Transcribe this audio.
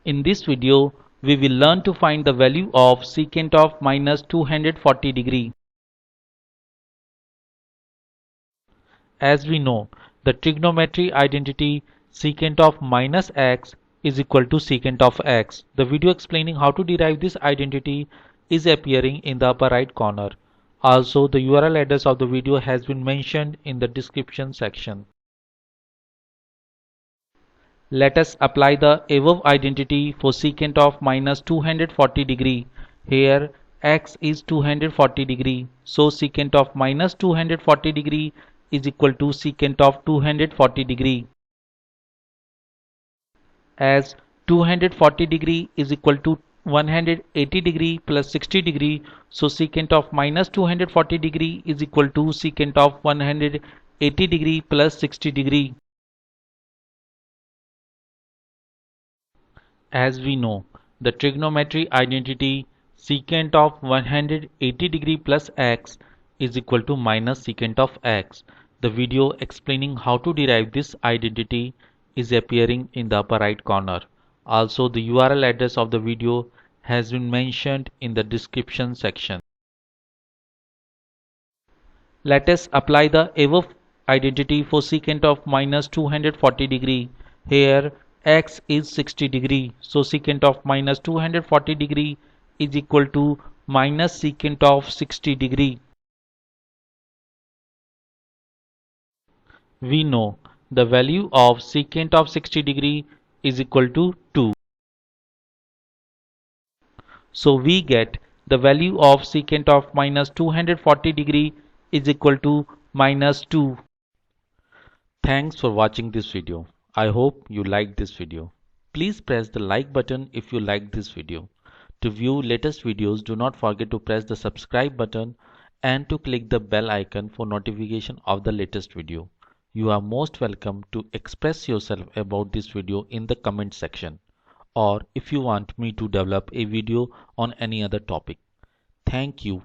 In this video, we will learn to find the value of secant of minus 240 degree. As we know, the trigonometry identity secant of minus x is equal to secant of x. The video explaining how to derive this identity is appearing in the upper right corner. Also, the URL address of the video has been mentioned in the description section. Let us apply the above identity for secant of minus 240 degree. Here x is 240 degree. So secant of minus 240 degree is equal to secant of 240 degree. As 240 degree is equal to 180 degree plus 60 degree. So secant of minus 240 degree is equal to secant of 180 degree plus 60 degree. As we know, the trigonometry identity secant of 180 degree plus x is equal to minus secant of x. The video explaining how to derive this identity is appearing in the upper right corner. Also, the URL address of the video has been mentioned in the description section. Let us apply the above identity for secant of minus 240 degree. Here x is 60 degree. So secant of minus 240 degree is equal to minus secant of 60 degree. We know the value of secant of 60 degree is equal to 2. So we get the value of secant of minus 240 degree is equal to minus 2. Thanks for watching this video. I hope you liked this video. Please press the like button if you liked this video. To view latest videos, do not forget to press the subscribe button and to click the bell icon for notification of the latest video. You are most welcome to express yourself about this video in the comment section, or if you want me to develop a video on any other topic. Thank you.